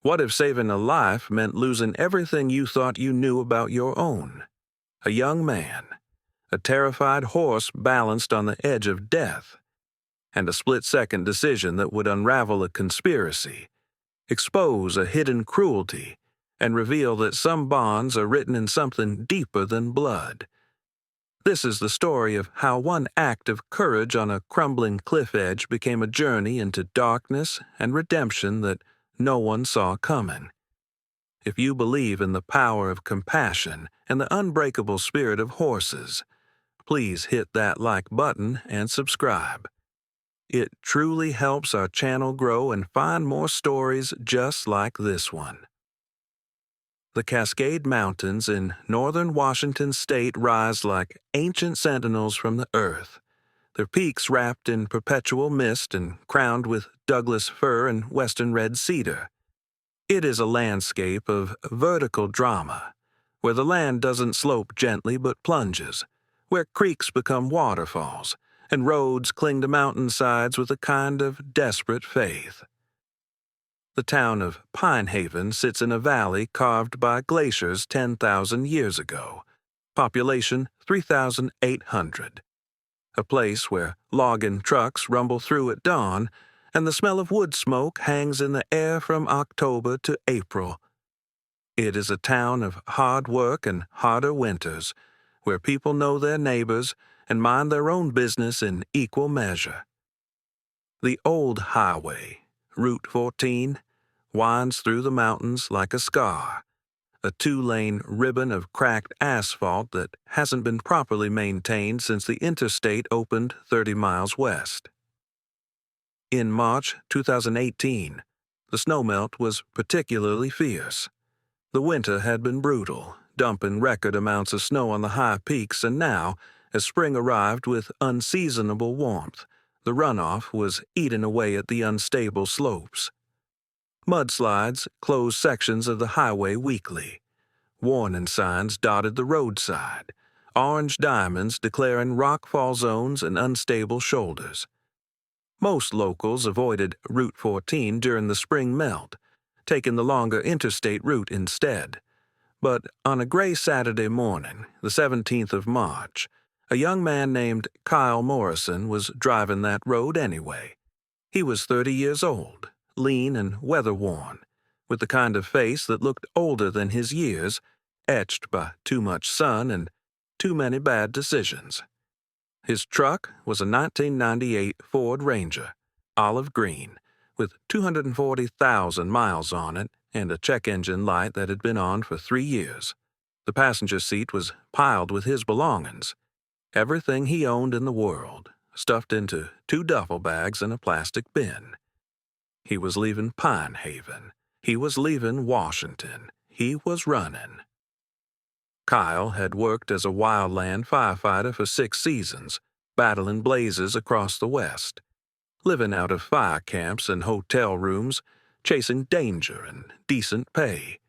What if saving a life meant losing everything you thought you knew about your own? A young man, a terrified horse balanced on the edge of death, and a split-second decision that would unravel a conspiracy, expose a hidden cruelty, and reveal that some bonds are written in something deeper than blood. This is the story of how one act of courage on a crumbling cliff edge became a journey into darkness and redemption that no one saw coming. If you believe in the power of compassion and the unbreakable spirit of horses, please hit that like button and subscribe. It truly helps our channel grow and find more stories just like this one. The Cascade Mountains in northern Washington state rise like ancient sentinels from the earth, their peaks wrapped in perpetual mist and crowned with Douglas fir and western red cedar. It is a landscape of vertical drama, where the land doesn't slope gently but plunges, where creeks become waterfalls, and roads cling to mountainsides with a kind of desperate faith. The town of Pine Haven sits in a valley carved by glaciers 10,000 years ago, population 3,800. A place where logging trucks rumble through at dawn, and the smell of wood smoke hangs in the air from October to April. It is a town of hard work and harder winters, where people know their neighbors and mind their own business in equal measure. The old highway, Route 14, winds through the mountains like a scar, a two-lane ribbon of cracked asphalt that hasn't been properly maintained since the interstate opened 30 miles west. In March 2018, the snowmelt was particularly fierce. The winter had been brutal, dumping record amounts of snow on the high peaks, and now, as spring arrived with unseasonable warmth, the runoff was eating away at the unstable slopes. Mudslides closed sections of the highway weekly. Warning signs dotted the roadside, orange diamonds declaring rockfall zones and unstable shoulders. Most locals avoided Route 14 during the spring melt, taking the longer interstate route instead. But on a gray Saturday morning, the 17th of March, a young man named Kyle Morrison was driving that road anyway. He was 30 years old, lean and weather-worn, with the kind of face that looked older than his years, etched by too much sun and too many bad decisions. His truck was a 1998 Ford Ranger, olive green, with 240,000 miles on it and a check engine light that had been on for 3 years. The passenger seat was piled with his belongings, everything he owned in the world, stuffed into 2 duffel bags and a plastic bin. He was leaving Pine Haven. He was leaving Washington. He was running. Kyle had worked as a wildland firefighter for 6 seasons, battling blazes across the West, living out of fire camps and hotel rooms, chasing danger and decent pay.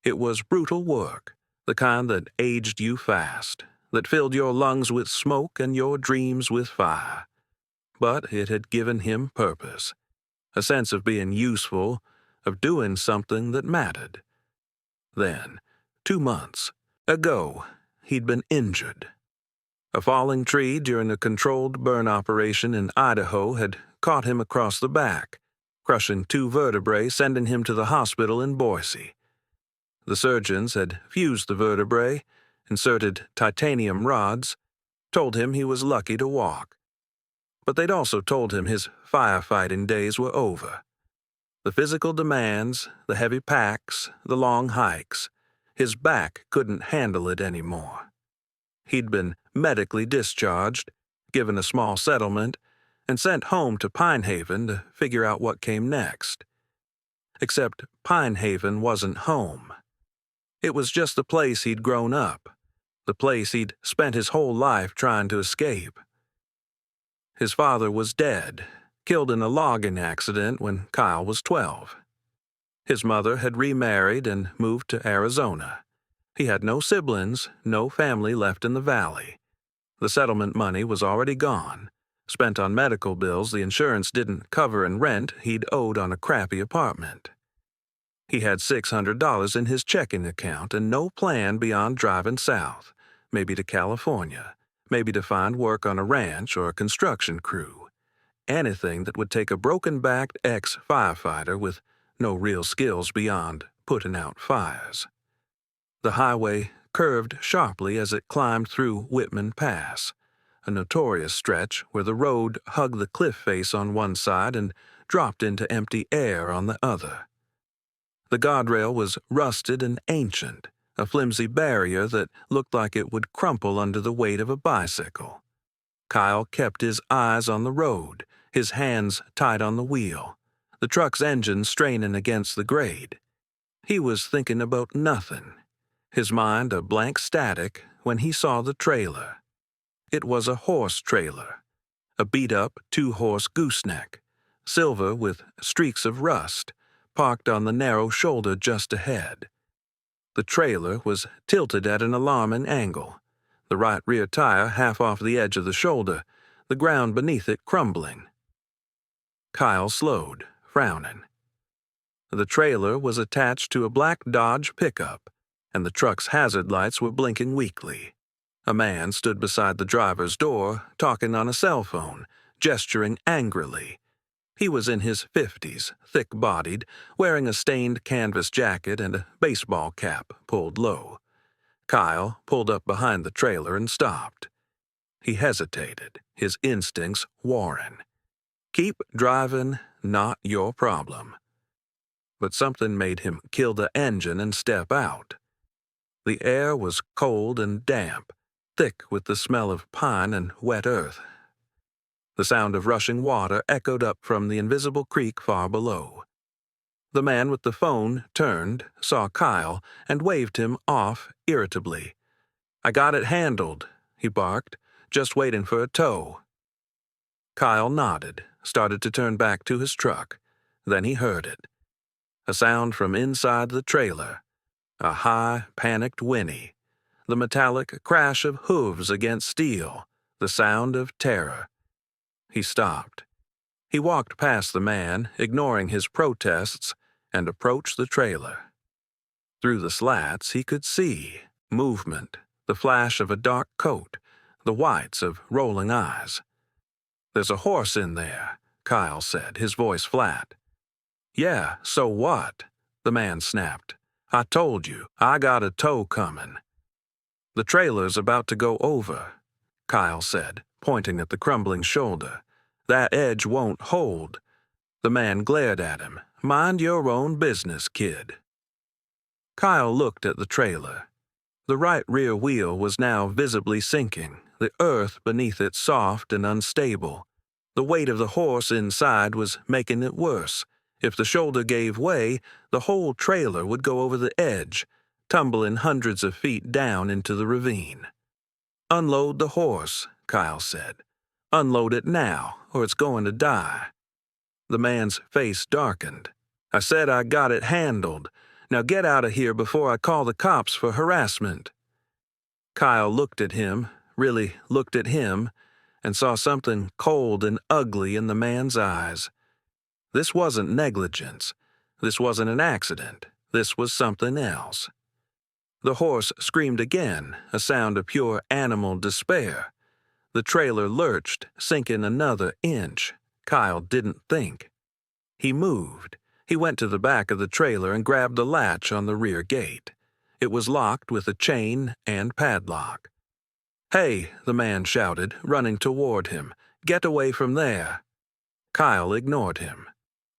It was brutal work, the kind that aged you fast, that filled your lungs with smoke and your dreams with fire. But it had given him purpose, a sense of being useful, of doing something that mattered. Then, 2 months ago, he'd been injured. A falling tree during a controlled burn operation in Idaho had caught him across the back, crushing 2 vertebrae, sending him to the hospital in Boise. The surgeons had fused the vertebrae, inserted titanium rods, told him he was lucky to walk. But they'd also told him his firefighting days were over. The physical demands, the heavy packs, the long hikes, his back couldn't handle it anymore. He'd been medically discharged, given a small settlement, and sent home to Pine Haven to figure out what came next. Except Pine Haven wasn't home. It was just the place he'd grown up, the place he'd spent his whole life trying to escape. His father was dead, killed in a logging accident when Kyle was 12. His mother had remarried and moved to Arizona. He had no siblings, no family left in the valley. The settlement money was already gone, spent on medical bills the insurance didn't cover and rent he'd owed on a crappy apartment. He had $600 in his checking account and no plan beyond driving south, maybe to California, maybe to find work on a ranch or a construction crew. Anything that would take a broken-backed ex-firefighter with no real skills beyond putting out fires. The highway curved sharply as it climbed through Whitman Pass, a notorious stretch where the road hugged the cliff face on one side and dropped into empty air on the other. The guardrail was rusted and ancient, a flimsy barrier that looked like it would crumple under the weight of a bicycle. Kyle kept his eyes on the road, his hands tight on the wheel, the truck's engine straining against the grade. He was thinking about nothing, his mind a blank static when he saw the trailer. It was a horse trailer, a beat-up two-horse gooseneck, silver with streaks of rust, parked on the narrow shoulder just ahead. The trailer was tilted at an alarming angle, the right rear tire half off the edge of the shoulder, the ground beneath it crumbling. Kyle slowed, frowning. The trailer was attached to a black Dodge pickup, and the truck's hazard lights were blinking weakly. A man stood beside the driver's door, talking on a cell phone, gesturing angrily. He was in his 50s, thick-bodied, wearing a stained canvas jacket and a baseball cap pulled low. Kyle pulled up behind the trailer and stopped. He hesitated, his instincts warring. Keep driving, not your problem. But something made him kill the engine and step out. The air was cold and damp, thick with the smell of pine and wet earth. The sound of rushing water echoed up from the invisible creek far below. The man with the phone turned, saw Kyle, and waved him off irritably. "I got it handled," he barked, "just waiting for a tow." Kyle nodded, started to turn back to his truck. Then he heard it. A sound from inside the trailer. A high, panicked whinny. The metallic crash of hooves against steel. The sound of terror. He stopped. He walked past the man, ignoring his protests, and approached the trailer. Through the slats he could see movement, the flash of a dark coat, the whites of rolling eyes. "There's a horse in there," Kyle said, his voice flat. "Yeah, so what?" the man snapped. "I told you, I got a tow coming." "The trailer's about to go over," Kyle said, pointing at the crumbling shoulder. "That edge won't hold." The man glared at him. "Mind your own business, kid." Kyle looked at the trailer. The right rear wheel was now visibly sinking, the earth beneath it soft and unstable. The weight of the horse inside was making it worse. If the shoulder gave way, the whole trailer would go over the edge, tumbling hundreds of feet down into the ravine. "Unload the horse," Kyle said. "Unload it now, or it's going to die." The man's face darkened. "I said I got it handled. Now get out of here before I call the cops for harassment." Kyle looked at him, really looked at him, and saw something cold and ugly in the man's eyes. This wasn't negligence. This wasn't an accident. This was something else. The horse screamed again, a sound of pure animal despair. The trailer lurched, sinking another inch. Kyle didn't think. He moved. He went to the back of the trailer and grabbed the latch on the rear gate. It was locked with a chain and padlock. "Hey," the man shouted, running toward him. "Get away from there." Kyle ignored him.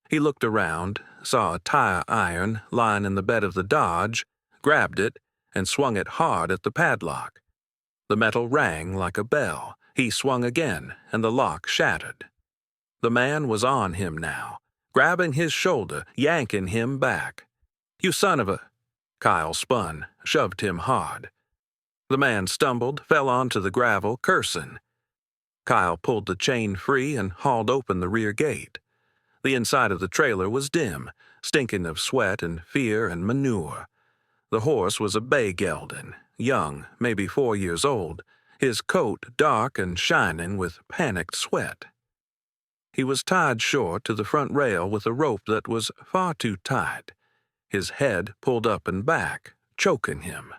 He looked around, saw a tire iron lying in the bed of the Dodge, grabbed it, and swung it hard at the padlock. The metal rang like a bell. He swung again, and the lock shattered. The man was on him now, grabbing his shoulder, yanking him back. "You son of a—" Kyle spun, shoved him hard. The man stumbled, fell onto the gravel, cursing. Kyle pulled the chain free and hauled open the rear gate. The inside of the trailer was dim, stinking of sweat and fear and manure. The horse was a bay gelding, young, maybe 4 years old, his coat dark and shining with panicked sweat. He was tied short to the front rail with a rope that was far too tight. his head pulled up and back, choking him.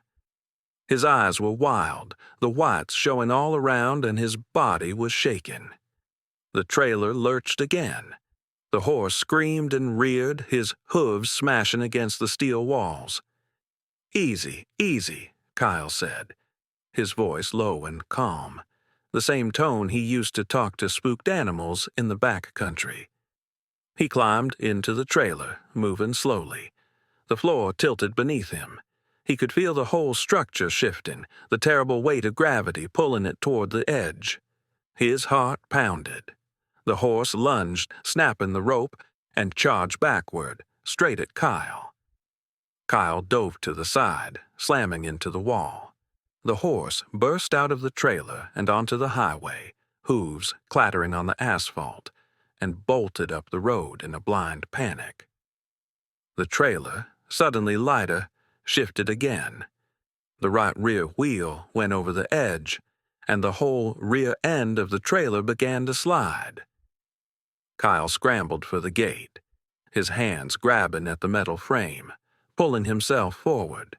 His eyes were wild, the whites showing all around, and his body was shaking. The trailer lurched again. The horse screamed and reared, his hooves smashing against the steel walls. "Easy, easy," Kyle said, his voice low and calm, the same tone he used to talk to spooked animals in the back country. He climbed into the trailer, moving slowly. The floor tilted beneath him. He could feel the whole structure shifting, the terrible weight of gravity pulling it toward the edge. His heart pounded. The horse lunged, snapping the rope, and charged backward, straight at Kyle. Kyle dove to the side, slamming into the wall. The horse burst out of the trailer and onto the highway, hooves clattering on the asphalt, and bolted up the road in a blind panic. The trailer, suddenly lighter, shifted again. The right rear wheel went over the edge, and the whole rear end of the trailer began to slide. Kyle scrambled for the gate, his hands grabbing at the metal frame, pulling himself forward.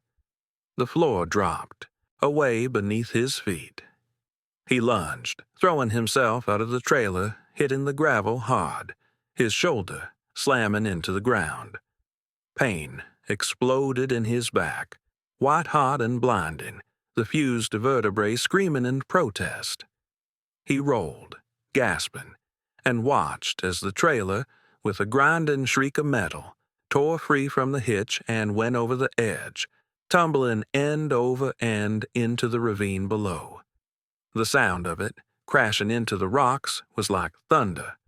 The floor dropped, away beneath his feet. He lunged, throwing himself out of the trailer, hitting the gravel hard, his shoulder slamming into the ground. Pain exploded in his back, white-hot and blinding, the fused vertebrae screaming in protest. He rolled, gasping, and watched as the trailer, with a grinding shriek of metal, tore free from the hitch and went over the edge, tumbling end over end into the ravine below. The sound of it, crashing into the rocks, was like thunder.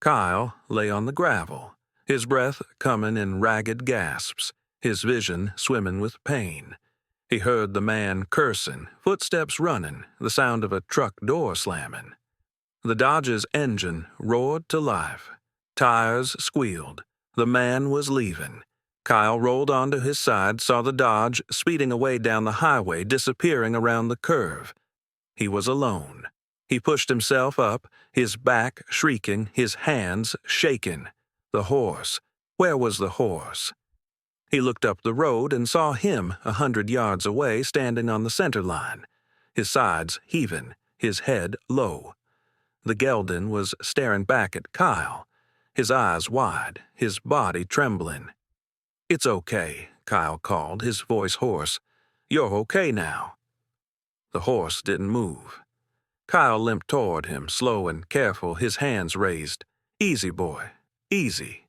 Kyle lay on the gravel, his breath coming in ragged gasps, his vision swimming with pain. He heard the man cursing, footsteps running, the sound of a truck door slamming. The Dodge's engine roared to life. Tires squealed. The man was leaving. Kyle rolled onto his side, saw the Dodge speeding away down the highway, disappearing around the curve. He was alone. He pushed himself up, his back shrieking, his hands shaking. The horse. Where was the horse? He looked up the road and saw him 100 yards away, standing on the center line, his sides heaving, his head low. The gelding was staring back at Kyle, his eyes wide, his body trembling. "It's okay," Kyle called, his voice hoarse. "You're okay now." The horse didn't move. Kyle limped toward him, slow and careful, his hands raised. "Easy, boy, easy."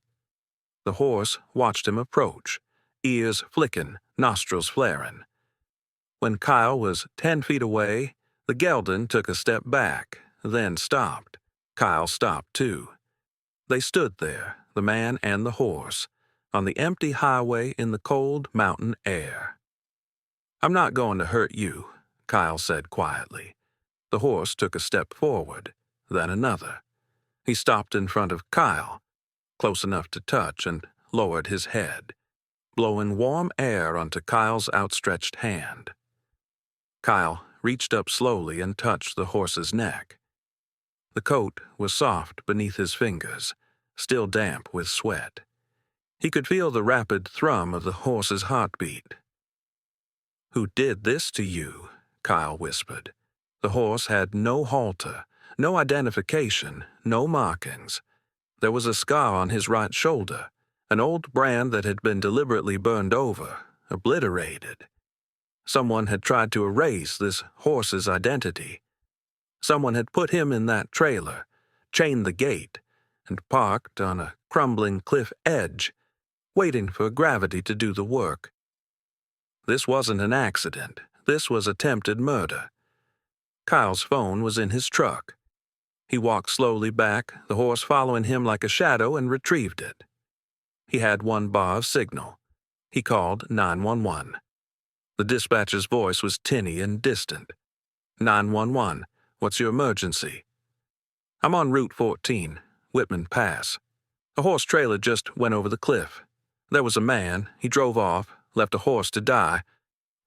The horse watched him approach, ears flicking, nostrils flaring. When Kyle was 10 feet away, the gelding took a step back, then stopped. Kyle stopped too. They stood there, the man and the horse, on the empty highway in the cold mountain air. "I'm not going to hurt you," Kyle said quietly. The horse took a step forward, then another. He stopped in front of Kyle, close enough to touch, and lowered his head, blowing warm air onto Kyle's outstretched hand. Kyle reached up slowly and touched the horse's neck. The coat was soft beneath his fingers, still damp with sweat. He could feel the rapid thrum of the horse's heartbeat. "Who did this to you?" Kyle whispered. The horse had no halter, no identification, no markings. There was a scar on his right shoulder, an old brand that had been deliberately burned over, obliterated. Someone had tried to erase this horse's identity. Someone had put him in that trailer, chained the gate, and parked on a crumbling cliff edge, waiting for gravity to do the work. This wasn't an accident. This was attempted murder. Kyle's phone was in his truck. He walked slowly back, the horse following him like a shadow, and retrieved it. He had one bar of signal. He called 911. The dispatcher's voice was tinny and distant. 911, what's your emergency? I'm on Route 14, Whitman Pass. A horse trailer just went over the cliff. There was a man. He drove off, left a horse to die.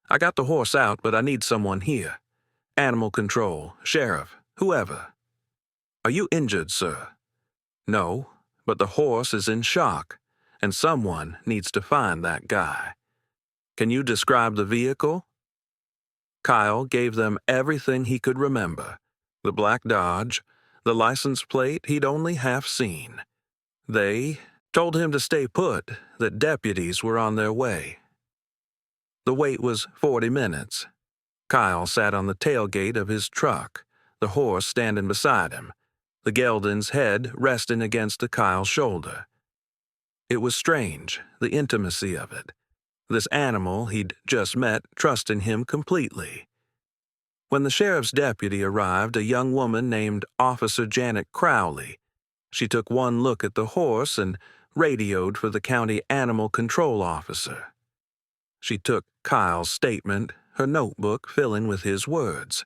I got the horse out, but I need someone here. Animal control, sheriff, whoever. Are you injured, sir? No, but the horse is in shock. and someone needs to find that guy. Can you describe the vehicle? Kyle gave them everything he could remember. The black Dodge, the license plate he'd only half seen. They told him to stay put, that deputies were on their way. The wait was 40 minutes. Kyle sat on the tailgate of his truck, the horse standing beside him, the gelding's head resting against Kyle's shoulder. It was strange, the intimacy of it. This animal he'd just met trusting him completely. When the sheriff's deputy arrived, a young woman named Officer Janet Crowley. She took one look at the horse and radioed for the county animal control officer. She took Kyle's statement, her notebook filling with his words.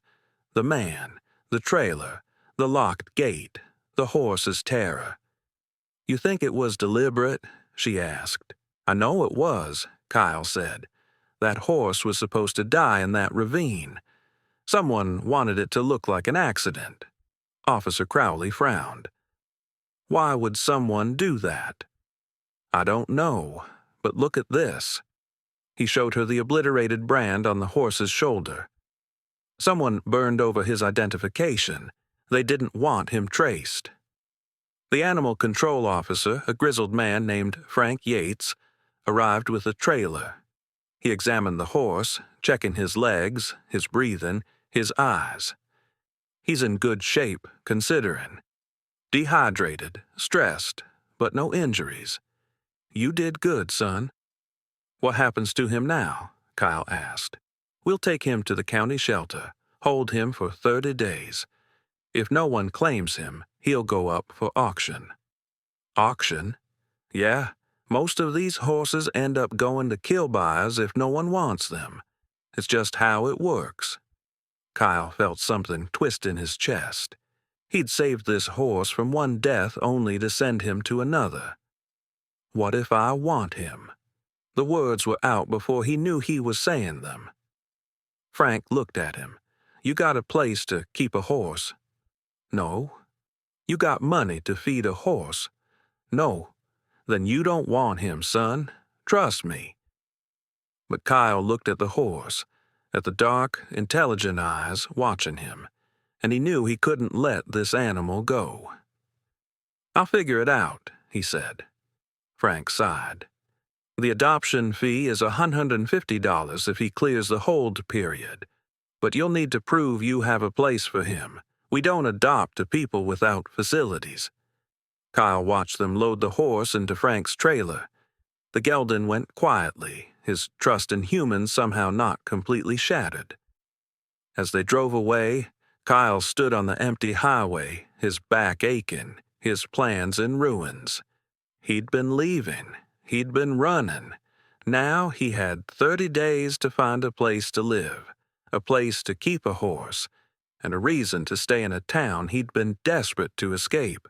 The man, the trailer, the locked gate, the horse's terror. "You think it was deliberate?" she asked. "I know it was," Kyle said. "That horse was supposed to die in that ravine. Someone wanted it to look like an accident." Officer Crowley frowned. "Why would someone do that?" "I don't know, but look at this." He showed her the obliterated brand on the horse's shoulder. Someone burned over his identification. They didn't want him traced. The animal control officer, a grizzled man named Frank Yates, arrived with a trailer. He examined the horse, checking his legs, his breathing, his eyes. "He's in good shape, considering. Dehydrated, stressed, but no injuries. You did good, son." "What happens to him now?" Kyle asked. "We'll take him to the county shelter, hold him for 30 days. If no one claims him, he'll go up for auction." "Auction?" "Yeah, most of these horses end up going to kill buyers if no one wants them. It's just how it works." Kyle felt something twist in his chest. He'd saved this horse from one death only to send him to another. "What if I want him?" The words were out before he knew he was saying them. Frank looked at him. "You got a place to keep a horse?" "No." "You got money to feed a horse?" "No." "Then you don't want him, son. Trust me." But Kyle looked at the horse, at the dark, intelligent eyes watching him, and he knew he couldn't let this animal go. "I'll figure it out," he said. Frank sighed. "The adoption fee is $150 if he clears the hold period, but you'll need to prove you have a place for him. We don't adopt to people without facilities." Kyle watched them load the horse into Frank's trailer. The gelding went quietly, his trust in humans somehow not completely shattered. As they drove away, Kyle stood on the empty highway, his back aching, his plans in ruins. He'd been leaving. He'd been running. Now he had 30 days to find a place to live, a place to keep a horse, and a reason to stay in a town he'd been desperate to escape.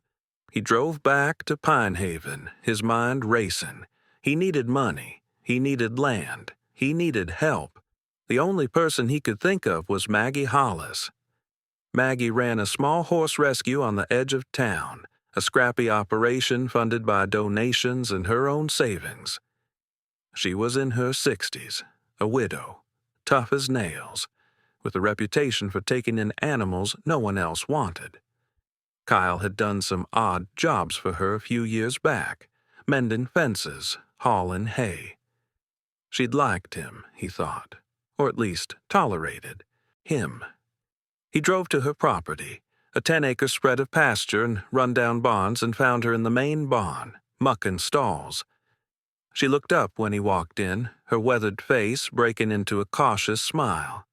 He drove back to Pine Haven, his mind racing. He needed money. He needed land. He needed help. The only person he could think of was Maggie Hollis. Maggie ran a small horse rescue on the edge of town, a scrappy operation funded by donations and her own savings. She was in her 60s, a widow, tough as nails, with a reputation for taking in animals no one else wanted. Kyle had done some odd jobs for her a few years back, mending fences, hauling hay. She'd liked him, he thought, or at least tolerated him. He drove to her property, a 10-acre spread of pasture and run-down barns, and found her in the main barn, mucking stalls. She looked up when he walked in, her weathered face breaking into a cautious smile.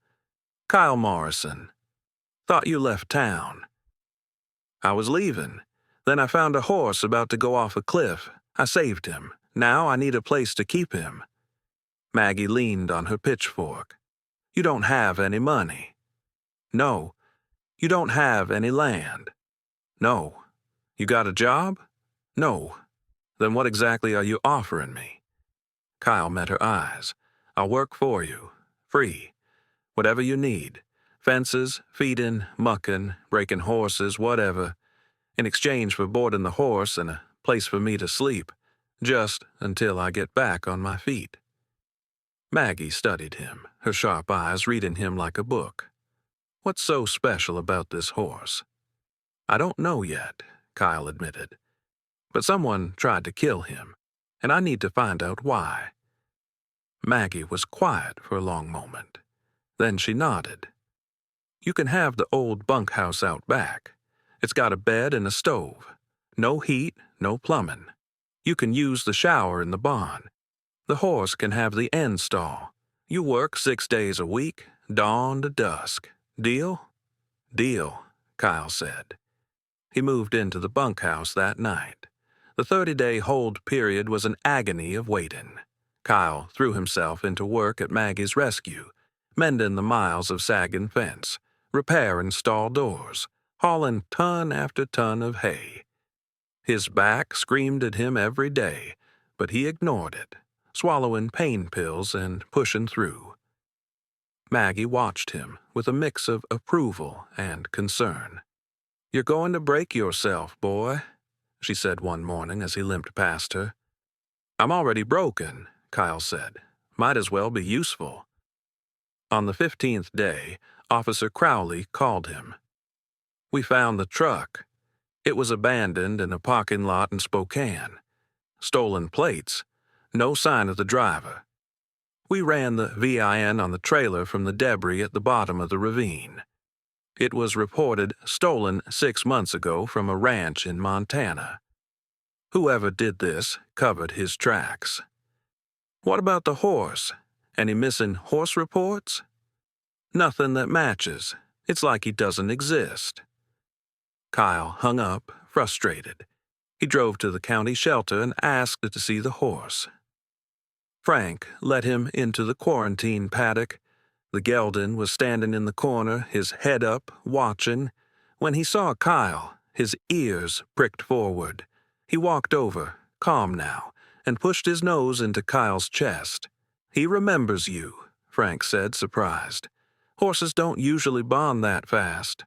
"Kyle Morrison. Thought you left town." "I was leaving. Then I found a horse about to go off a cliff. I saved him. Now I need a place to keep him." Maggie leaned on her pitchfork. "You don't have any money." "No." "You don't have any land." "No." "You got a job?" "No." "Then what exactly are you offering me?" Kyle met her eyes. "I'll work for you. Free. Whatever you need. Fences, feeding, mucking, breaking horses, whatever. In exchange for boarding the horse and a place for me to sleep. Just until I get back on my feet." Maggie studied him, her sharp eyes reading him like a book. "What's so special about this horse?" "I don't know yet," Kyle admitted. "But someone tried to kill him, and I need to find out why." Maggie was quiet for a long moment. Then she nodded. "You can have the old bunkhouse out back. It's got a bed and a stove. No heat, no plumbing. You can use the shower in the barn. The horse can have the end stall. You work 6 days a week, dawn to dusk. Deal?" "Deal," Kyle said. He moved into the bunkhouse that night. The 30-day hold period was an agony of waiting. Kyle threw himself into work at Maggie's rescue, mending the miles of sagging fence, repairing stall doors, hauling ton after ton of hay. His back screamed at him every day, but he ignored it, swallowing pain pills and pushing through. Maggie watched him with a mix of approval and concern. "You're going to break yourself, boy," she said one morning as he limped past her. "I'm already broken," Kyle said. "Might as well be useful." On the 15th day, Officer Crowley called him. "We found the truck. It was abandoned in a parking lot in Spokane. Stolen plates. No sign of the driver. We ran the VIN on the trailer from the debris at the bottom of the ravine. It was reported stolen 6 months ago from a ranch in Montana. Whoever did this covered his tracks." "What about the horse? Any missing horse reports?" "Nothing that matches. It's like he doesn't exist." Kyle hung up, frustrated. He drove to the county shelter and asked to see the horse. Frank led him into the quarantine paddock. The gelding was standing in the corner, his head up, watching. When he saw Kyle, his ears pricked forward. He walked over, calm now, and pushed his nose into Kyle's chest. "He remembers you," Frank said, surprised. "Horses don't usually bond that fast."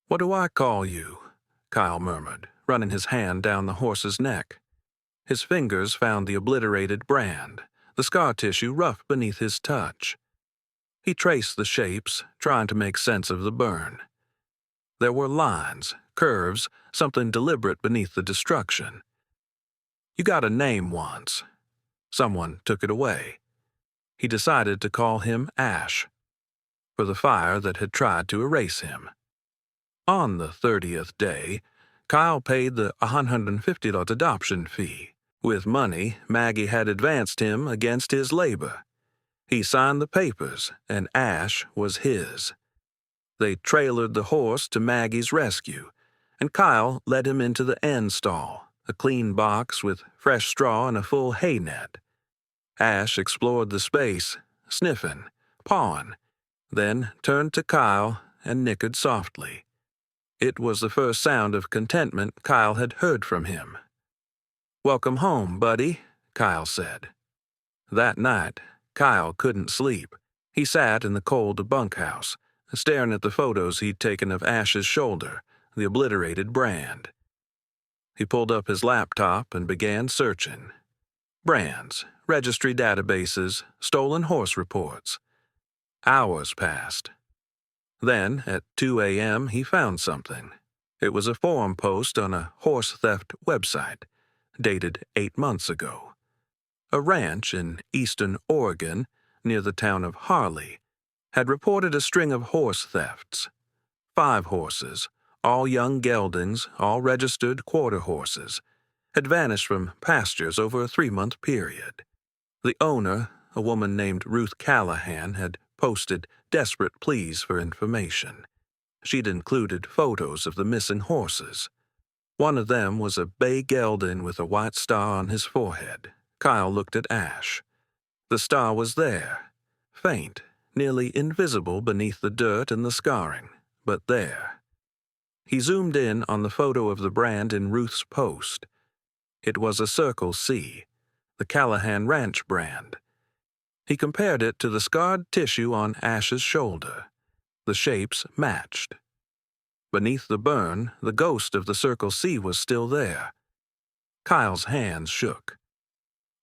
"What do I call you?" Kyle murmured, running his hand down the horse's neck. His fingers found the obliterated brand, the scar tissue rough beneath his touch. He traced the shapes, trying to make sense of the burn. There were lines, curves, something deliberate beneath the destruction. "You got a name once. Someone took it away." He decided to call him Ash, for the fire that had tried to erase him. On the 30th day, Kyle paid the $150 adoption fee, with money Maggie had advanced him against his labor. He signed the papers, and Ash was his. They trailered the horse to Maggie's rescue, and Kyle led him into the end stall, a clean box with fresh straw and a full hay net. Ash explored the space, sniffing, pawing, then turned to Kyle and nickered softly. It was the first sound of contentment Kyle had heard from him. "Welcome home, buddy," Kyle said. That night, Kyle couldn't sleep. He sat in the cold bunkhouse, staring at the photos he'd taken of Ash's shoulder, the obliterated brand. He pulled up his laptop and began searching. Brands, registry databases, stolen horse reports. Hours passed. Then, at 2 a.m., he found something. It was a forum post on a horse theft website, dated 8 months ago. A ranch in eastern Oregon, near the town of Harley, had reported a string of horse thefts. 5 horses, all young geldings, all registered quarter horses, had vanished from pastures over a 3-month period. The owner, a woman named Ruth Callahan, had posted desperate pleas for information. She'd included photos of the missing horses. One of them was a bay gelding with a white star on his forehead. Kyle looked at Ash. The star was there, faint, nearly invisible beneath the dirt and the scarring, but there. He zoomed in on the photo of the brand in Ruth's post. It was a Circle C, the Callahan Ranch brand. He compared it to the scarred tissue on Ash's shoulder. The shapes matched. Beneath the burn, the ghost of the Circle C was still there. Kyle's hands shook.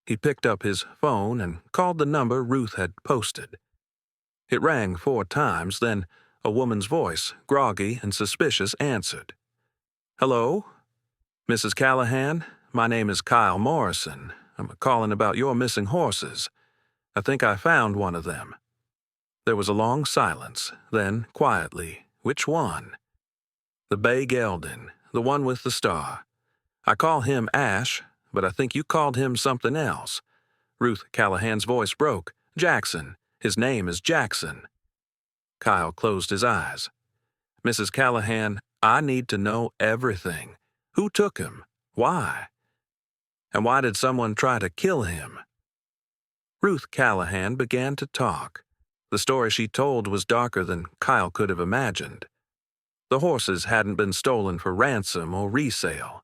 He picked up his phone and called the number Ruth had posted. It rang 4 times, then a woman's voice, groggy and suspicious, answered. "Hello? Mrs. Callahan, my name is Kyle Morrison. I'm calling about your missing horses. I think I found one of them." There was a long silence, then, quietly, "Which one?" "The bay gelding, the one with the star. I call him Ash, but I think you called him something else." Ruth Callahan's voice broke. "Jackson. His name is Jackson." Kyle closed his eyes. "Mrs. Callahan, I need to know everything. Who took him? Why? And why did someone try to kill him?" Ruth Callahan began to talk. The story she told was darker than Kyle could have imagined. The horses hadn't been stolen for ransom or resale.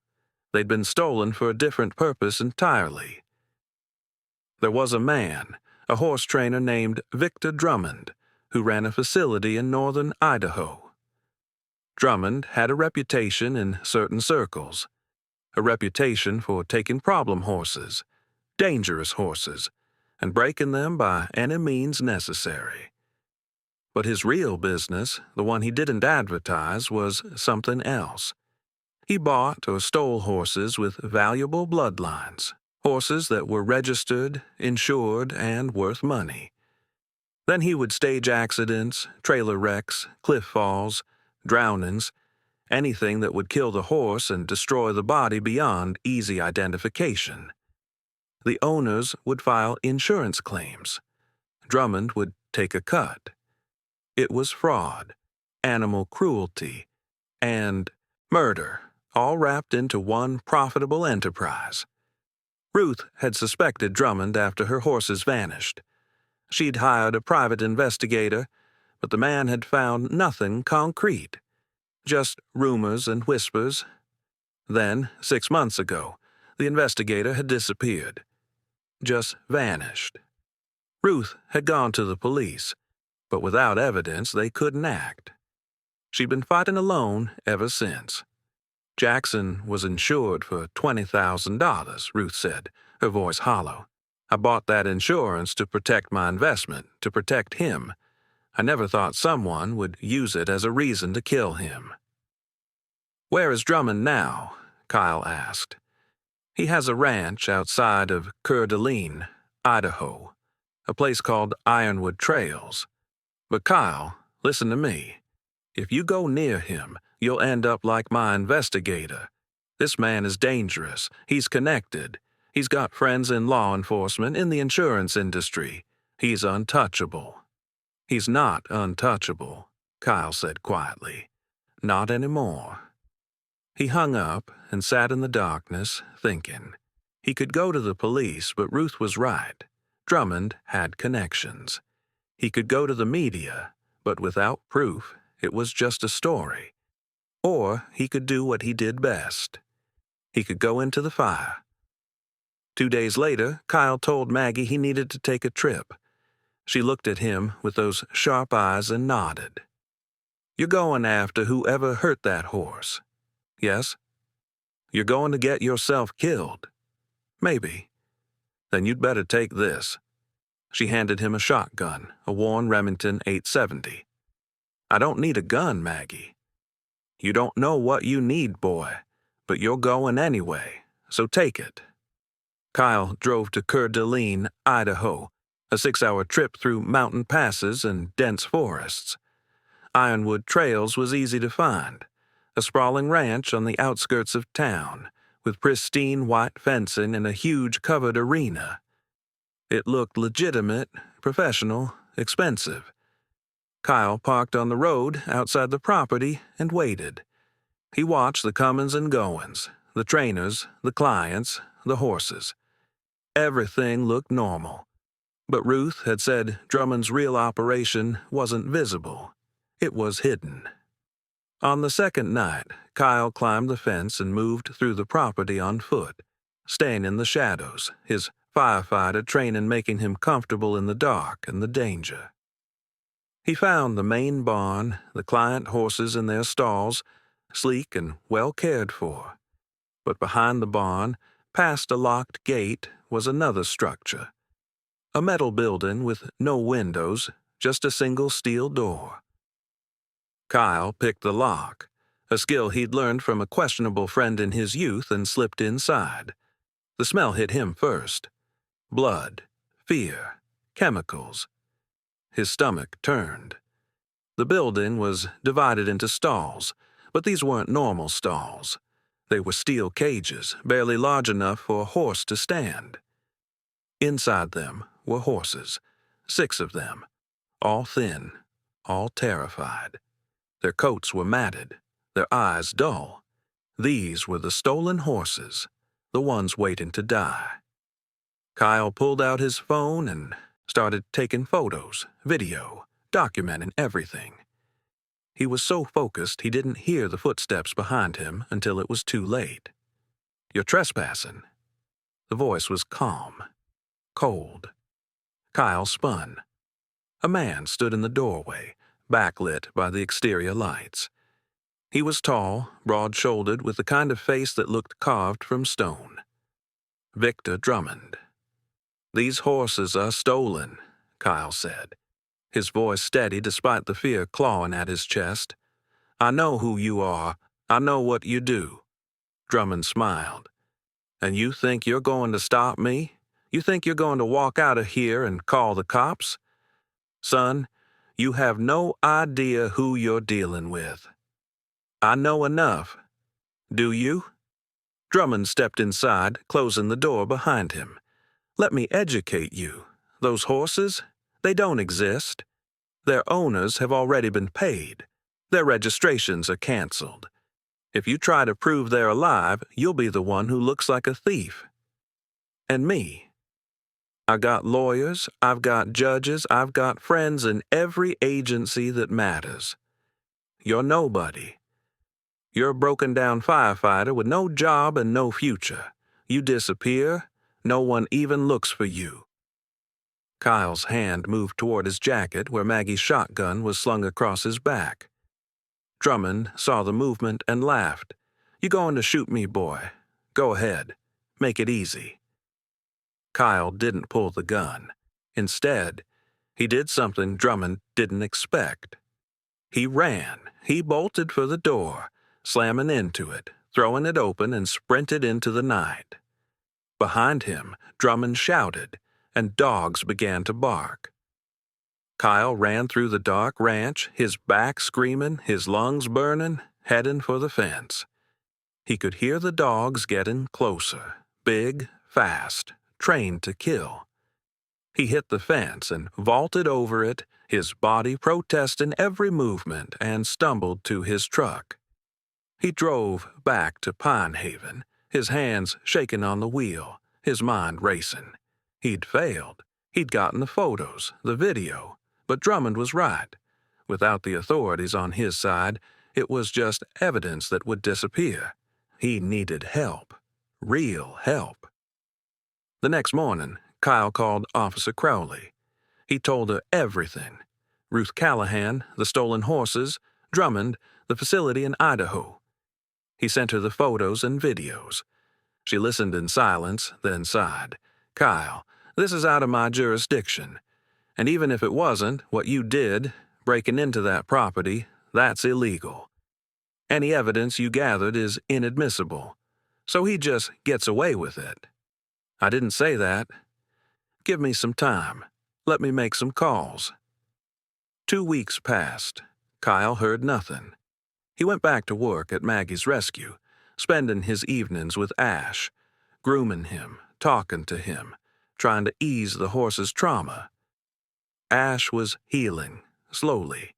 They'd been stolen for a different purpose entirely. There was a man, a horse trainer named Victor Drummond, who ran a facility in northern Idaho. Drummond had a reputation in certain circles, a reputation for taking problem horses, dangerous horses, and breaking them by any means necessary. But his real business, the one he didn't advertise, was something else. He bought or stole horses with valuable bloodlines, horses that were registered, insured, and worth money. Then he would stage accidents, trailer wrecks, cliff falls, drownings, anything that would kill the horse and destroy the body beyond easy identification. The owners would file insurance claims. Drummond would take a cut. It was fraud, animal cruelty, and murder, all wrapped into one profitable enterprise. Ruth had suspected Drummond after her horses vanished. She'd hired a private investigator, but the man had found nothing concrete, just rumors and whispers. Then, 6 months ago, the investigator had disappeared, just vanished. Ruth had gone to the police, but without evidence they couldn't act. She'd been fighting alone ever since. Jackson was insured for $20,000, Ruth said, her voice hollow. "I bought that insurance to protect my investment, to protect him. I never thought someone would use it as a reason to kill him." "Where is Drummond now?" Kyle asked. "He has a ranch outside of Coeur d'Alene, Idaho, a place called Ironwood Trails. But Kyle, listen to me. If you go near him, you'll end up like my investigator. This man is dangerous. He's connected. He's got friends in law enforcement, in the insurance industry. He's untouchable." "He's not untouchable," Kyle said quietly. "Not anymore." He hung up and sat in the darkness, thinking. He could go to the police, but Ruth was right. Drummond had connections. He could go to the media, but without proof, it was just a story. Or he could do what he did best. He could go into the fire. 2 days later, Kyle told Maggie he needed to take a trip. She looked at him with those sharp eyes and nodded. "You're going after whoever hurt that horse." "Yes." "You're going to get yourself killed." "Maybe." "Then you'd better take this." She handed him a shotgun, a worn Remington 870. "I don't need a gun, Maggie." "You don't know what you need, boy, but you're going anyway, so take it." Kyle drove to Coeur d'Alene, Idaho, a 6-hour trip through mountain passes and dense forests. Ironwood Trails was easy to find, a sprawling ranch on the outskirts of town, with pristine white fencing and a huge covered arena. It looked legitimate, professional, expensive. Kyle parked on the road outside the property and waited. He watched the comings and goings, the trainers, the clients, the horses. Everything looked normal. But Ruth had said Drummond's real operation wasn't visible. It was hidden. On the second night, Kyle climbed the fence and moved through the property on foot, staying in the shadows, his firefighter training making him comfortable in the dark and the danger. He found the main barn, the client horses in their stalls, sleek and well cared for. But behind the barn, Past a locked gate was another structure. A metal building with no windows, just a single steel door. Kyle picked the lock, a skill he'd learned from a questionable friend in his youth, and slipped inside. The smell hit him first. Blood, fear, chemicals. His stomach turned. The building was divided into stalls, but these weren't normal stalls. They were steel cages, barely large enough for a horse to stand. Inside them were horses, 6 of them, all thin, all terrified. Their coats were matted, their eyes dull. These were the stolen horses, the ones waiting to die. Kyle pulled out his phone and started taking photos, video, documenting everything. He was so focused he didn't hear the footsteps behind him until it was too late. "You're trespassing." The voice was calm, cold. Kyle spun. A man stood in the doorway, backlit by the exterior lights. He was tall, broad-shouldered, with the kind of face that looked carved from stone. Victor Drummond. "These horses are stolen," Kyle said, his voice steady despite the fear clawing at his chest. "I know who you are. I know what you do." Drummond smiled. "And you think you're going to stop me? You think you're going to walk out of here and call the cops? Son, you have no idea who you're dealing with." "I know enough." "Do you?" Drummond stepped inside, closing the door behind him. "Let me educate you. Those horses, they don't exist. Their owners have already been paid. Their registrations are canceled. If you try to prove they're alive, you'll be the one who looks like a thief. And me. I got lawyers, I've got judges, I've got friends in every agency that matters. You're nobody. You're a broken-down firefighter with no job and no future. You disappear, no one even looks for you." Kyle's hand moved toward his jacket where Maggie's shotgun was slung across his back. Drummond saw the movement and laughed. "You going to shoot me, boy? Go ahead. Make it easy." Kyle didn't pull the gun. Instead, he did something Drummond didn't expect. He ran. He bolted for the door, slamming into it, throwing it open, and sprinted into the night. Behind him, Drummond shouted, and dogs began to bark. Kyle ran through the dark ranch, his back screaming, his lungs burning, heading for the fence. He could hear the dogs getting closer, big, fast, trained to kill. He hit the fence and vaulted over it, his body protesting every movement, and stumbled to his truck. He drove back to Pine Haven, his hands shaking on the wheel, his mind racing. He'd failed. He'd gotten the photos, the video, but Drummond was right. Without the authorities on his side, it was just evidence that would disappear. He needed help. Real help. The next morning, Kyle called Officer Crowley. He told her everything. Ruth Callahan, the stolen horses, Drummond, the facility in Idaho. He sent her the photos and videos. She listened in silence, then sighed. "Kyle, this is out of my jurisdiction. And even if it wasn't, what you did, breaking into that property, that's illegal. Any evidence you gathered is inadmissible. So he just gets away with it." "I didn't say that. Give me some time. Let me make some calls." 2 weeks passed. Kyle heard nothing. He went back to work at Maggie's rescue, spending his evenings with Ash, grooming him, talking to him, trying to ease the horse's trauma. Ash was healing, slowly.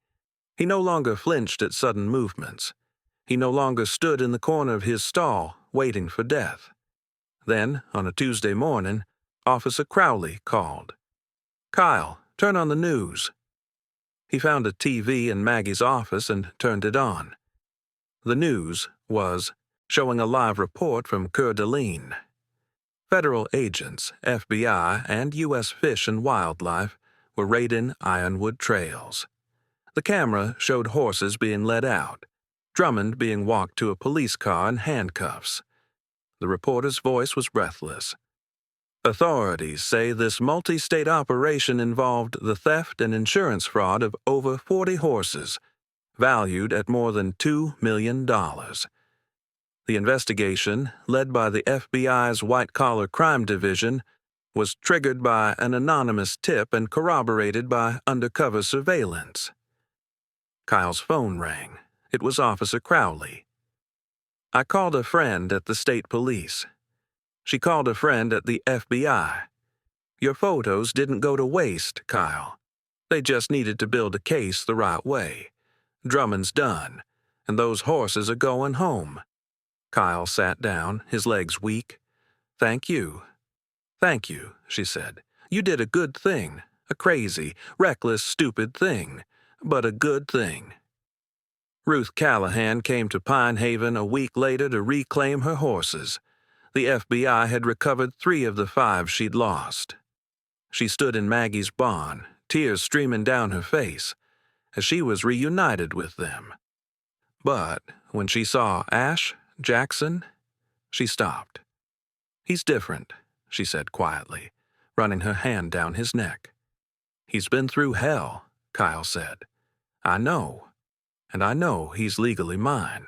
He no longer flinched at sudden movements. He no longer stood in the corner of his stall, waiting for death. Then, on a Tuesday morning, Officer Crowley called. "Kyle, turn on the news." He found a TV in Maggie's office and turned it on. The news was showing a live report from Coeur d'Alene. Federal agents, FBI, and U.S. Fish and Wildlife were raiding Ironwood trails. The camera showed horses being led out, Drummond being walked to a police car in handcuffs. The reporter's voice was breathless. Authorities say this multi-state operation involved the theft and insurance fraud of over 40 horses, valued at more than $2 million. The investigation, led by the FBI's White-Collar Crime Division, was triggered by an anonymous tip and corroborated by undercover surveillance. Kyle's phone rang. It was Officer Crowley. "I called a friend at the state police. She called a friend at the FBI. Your photos didn't go to waste, Kyle. They just needed to build a case the right way. Drummond's done, and those horses are going home." Kyle sat down, his legs weak. "Thank you. Thank you," she said. "You did a good thing, a crazy, reckless, stupid thing, but a good thing." Ruth Callahan came to Pine Haven a week later to reclaim her horses. The FBI had recovered 3 of the 5 she'd lost. She stood in Maggie's barn, tears streaming down her face, as she was reunited with them. But when she saw Ash Jackson, she stopped. "He's different," she said quietly, running her hand down his neck. "He's been through hell," Kyle said. "I know, and I know he's legally mine.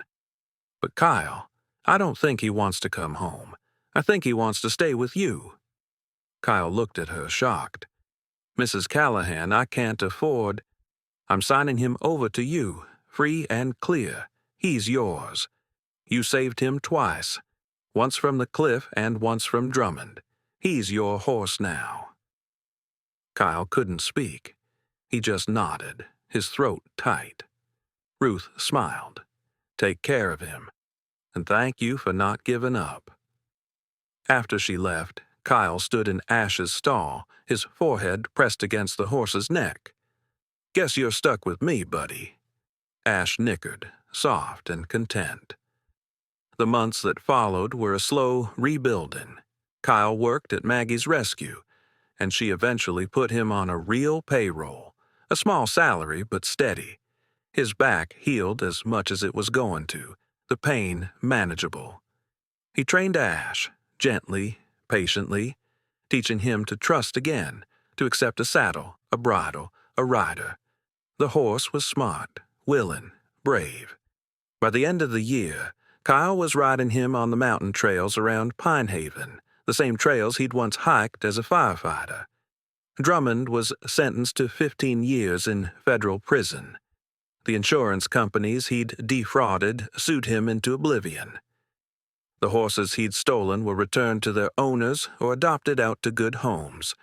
But Kyle, I don't think he wants to come home. I think he wants to stay with you." Kyle looked at her, shocked. "Mrs. Callahan, I can't afford. I'm signing him over to you, free and clear. He's yours. You saved him twice, once from the cliff and once from Drummond. He's your horse now." Kyle couldn't speak. He just nodded, his throat tight. Ruth smiled. "Take care of him, and thank you for not giving up." After she left, Kyle stood in Ash's stall, his forehead pressed against the horse's neck. "Guess you're stuck with me, buddy." Ash nickered, soft and content. The months that followed were a slow rebuilding. Kyle worked at Maggie's rescue, and she eventually put him on a real payroll, a small salary but steady. His back healed as much as it was going to, the pain manageable. He trained Ash, gently, patiently, teaching him to trust again, to accept a saddle, a bridle, a rider. The horse was smart, willing, brave. By the end of the year, Kyle was riding him on the mountain trails around Pine Haven, the same trails he'd once hiked as a firefighter. Drummond was sentenced to 15 years in federal prison. The insurance companies he'd defrauded sued him into oblivion. The horses he'd stolen were returned to their owners or adopted out to good homes.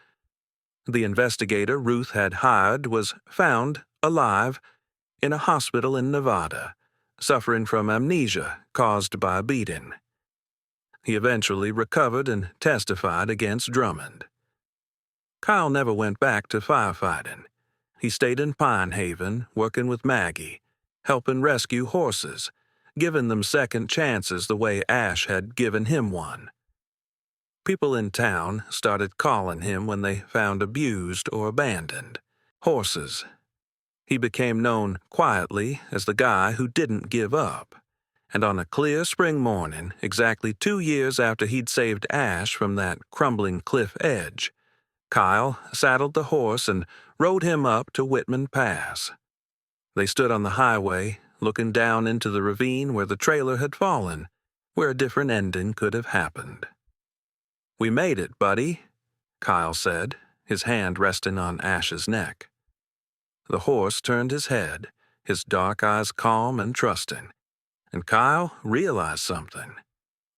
The investigator Ruth had hired was found, alive, in a hospital in Nevada, suffering from amnesia caused by a beating. He eventually recovered and testified against Drummond. Kyle never went back to firefighting. He stayed in Pine Haven, working with Maggie, helping rescue horses, giving them second chances the way Ash had given him one. People in town started calling him when they found abused or abandoned horses. He became known quietly as the guy who didn't give up. And on a clear spring morning, exactly 2 years after he'd saved Ash from that crumbling cliff edge, Kyle saddled the horse and rode him up to Whitman Pass. They stood on the highway, looking down into the ravine where the trailer had fallen, where a different ending could have happened. "We made it, buddy," Kyle said, his hand resting on Ash's neck. The horse turned his head, his dark eyes calm and trusting, and Kyle realized something.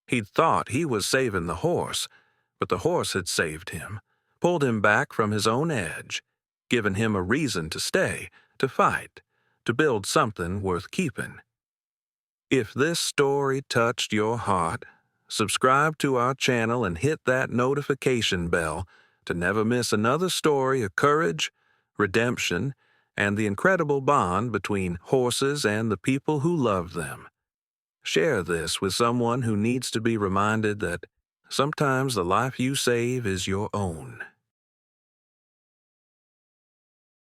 He'd thought he was saving the horse, but the horse had saved him, pulled him back from his own edge, given him a reason to stay, to fight, to build something worth keeping. If this story touched your heart, subscribe to our channel and hit that notification bell to never miss another story of courage, redemption, and the incredible bond between horses and the people who love them. Share this with someone who needs to be reminded that sometimes the life you save is your own.